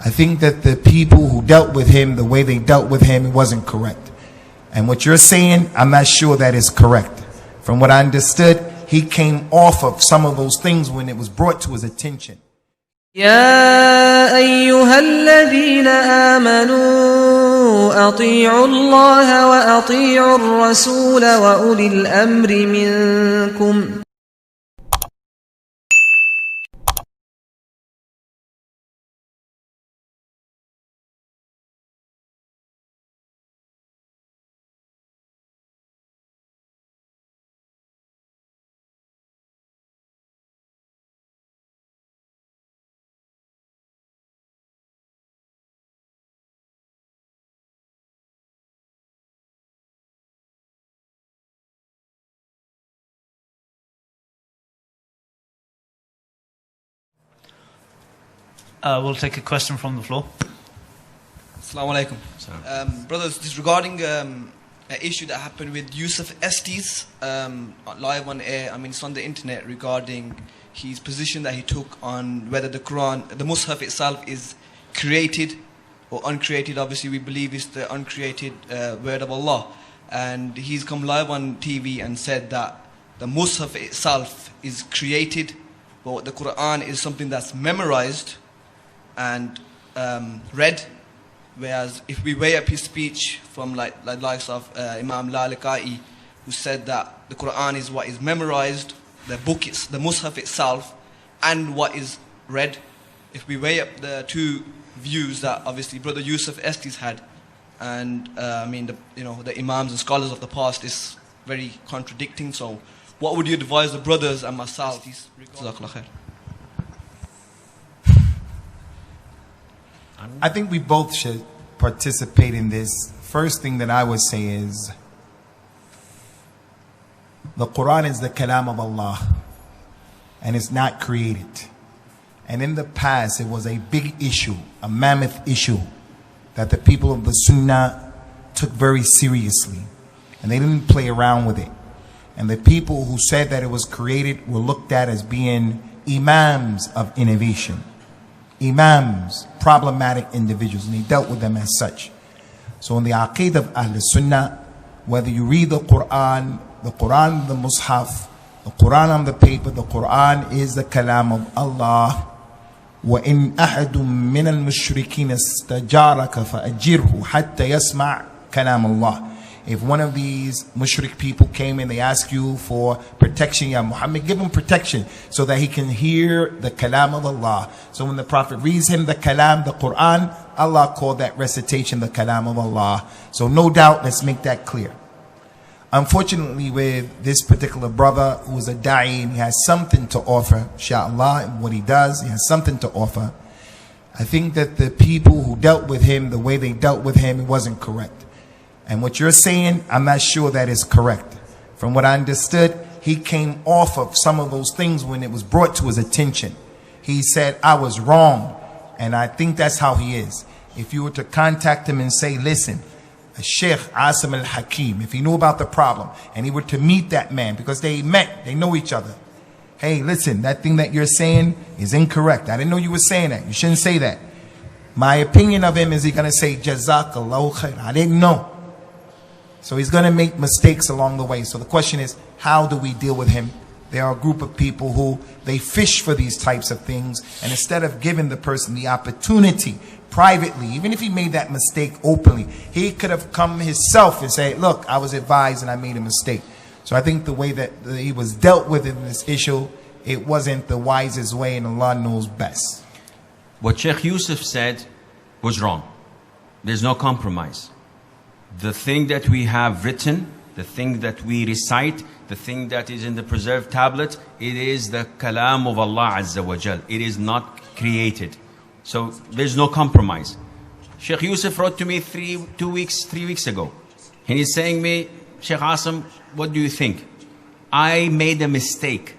I think that the people who dealt with him, the way they dealt with him, it wasn't correct. And what you're saying, I'm not sure that is correct. From what I understood, he came off of some of those things when it was brought to his attention. يا أيها الذين آمنوا أطيعوا الله وأطيعوا الرسول وأولي الأمر منكم We'll take a question from the floor. Assalamu alaikum. Brothers, this is regarding an issue that happened with Yusuf Estes live on air. I mean, it's on the internet regarding his position that he took on whether the Quran, the Mus'haf itself is created or uncreated. Obviously, we believe it's the uncreated word of Allah. And he's come live on TV and said that the Mus'haf itself is created, but the Quran is something that's memorized and read. Whereas if we weigh up his speech from like likes of Imam Malik, who said that the Quran is what is memorized, the book is the Mus'haf itself, and what is read. If we weigh up the two views that obviously Brother Yusuf Estes had, and I mean the Imams and scholars of the past, is very contradicting. So, what would you advise the brothers and myself? I think we both should participate in this. First thing that I would say is the Quran is the Kalam of Allah, and it's not created. And in the past, it was a big issue, a mammoth issue, that the people of the Sunnah took very seriously, and they didn't play around with it. And the people who said that it was created were looked at as being imams of innovation. Imams, problematic individuals, and he dealt with them as such. So in the Aqidah of Al-Sunnah, whether you read the Quran, the Mus'haf, the Quran on the paper, the Quran is the Kalam of Allah. وَإِنْ أَحَدٌ مِّنَ الْمُشْرِكِينَ اسْتَجَارَكَ فَأَجِرْهُ حَتَّى يَسْمَعْ كَلَامَ اللَّهِ. If one of these mushrik people came and they ask you for protection, Ya Muhammad, give him protection so that he can hear the kalam of Allah. So when the Prophet reads him the kalam, the Quran, Allah called that recitation the kalam of Allah. So no doubt, let's make that clear. Unfortunately, with this particular brother who is a da'i and he has something to offer, inshallah, and what he does, he has something to offer. I think that the people who dealt with him, the way they dealt with him, it wasn't correct. And what you're saying, I'm not sure that is correct. From what I understood, he came off of some of those things when it was brought to his attention. He said, I was wrong. And I think that's how he is. If you were to contact him and say, listen, Sheikh Asim al-Hakim, if he knew about the problem, and he were to meet that man, because they met, they know each other. Hey, listen, that thing that you're saying is incorrect. I didn't know you were saying that. You shouldn't say that. My opinion of him is he going to say, Jazakallahu khair. I didn't know. So he's going to make mistakes along the way. So the question is, how do we deal with him? There are a group of people who, they fish for these types of things, and instead of giving the person the opportunity privately, even if he made that mistake openly, he could have come himself and say, look, I was advised and I made a mistake. So I think the way that he was dealt with in this issue, it wasn't the wisest way, and Allah knows best. What Sheikh Yusuf said was wrong. There's no compromise. The thing that we have written, the thing that we recite, the thing that is in the preserved tablet, it is the kalam of Allah azza wa jalla. It is not created. So there's no compromise. Sheikh Yusuf wrote to me 3 weeks ago. And he's saying me, Sheikh Asim, what do you think? I made a mistake.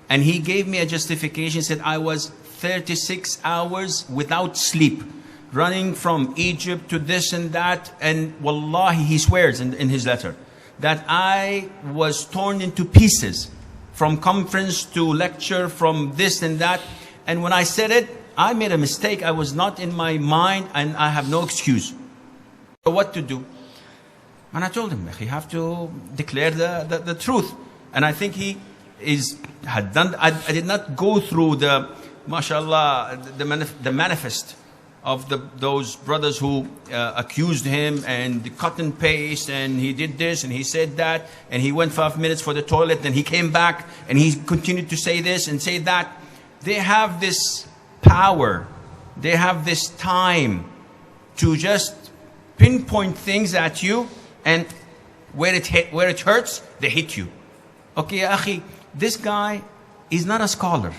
And he gave me a justification, said I was 36 hours without sleep, running from Egypt to this and that. And wallahi, he swears in his letter, that I was torn into pieces from conference to lecture, from this and that. And when I said it, I made a mistake. I was not in my mind and I have no excuse. So what to do? And I told him, you have to declare the truth. And I think he had done. I did not go through the, mashallah, the manifest of those brothers who accused him and the cut and paste, and he did this and he said that, and he went 5 minutes for the toilet, and he came back and he continued to say this and say that. They have this power, they have this time to just pinpoint things at you, and where it hurts, they hit you. Okay, akhi, this guy is not a scholar.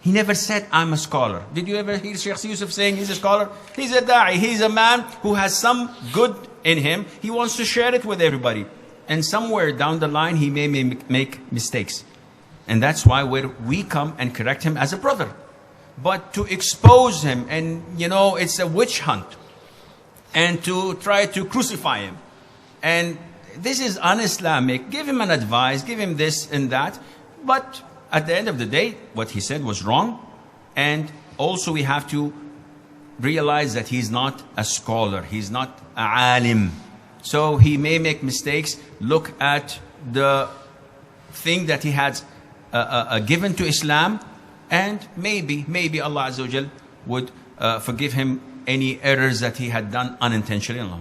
He never said, I'm a scholar. Did you ever hear Shaykh Yusuf saying he's a scholar? He's a da'i. He's a man who has some good in him. He wants to share it with everybody. And somewhere down the line, he may make mistakes. And that's why we come and correct him as a brother. But to expose him, and it's a witch hunt, and to try to crucify him, and this is un-Islamic. Give him an advice, give him this and that. But at the end of the day, what he said was wrong. And also we have to realize that he's not a scholar. He's not a alim. So he may make mistakes. Look at the thing that he had given to Islam. And maybe Allah Azza wa Jal would forgive him any errors that he had done unintentionally. Allah.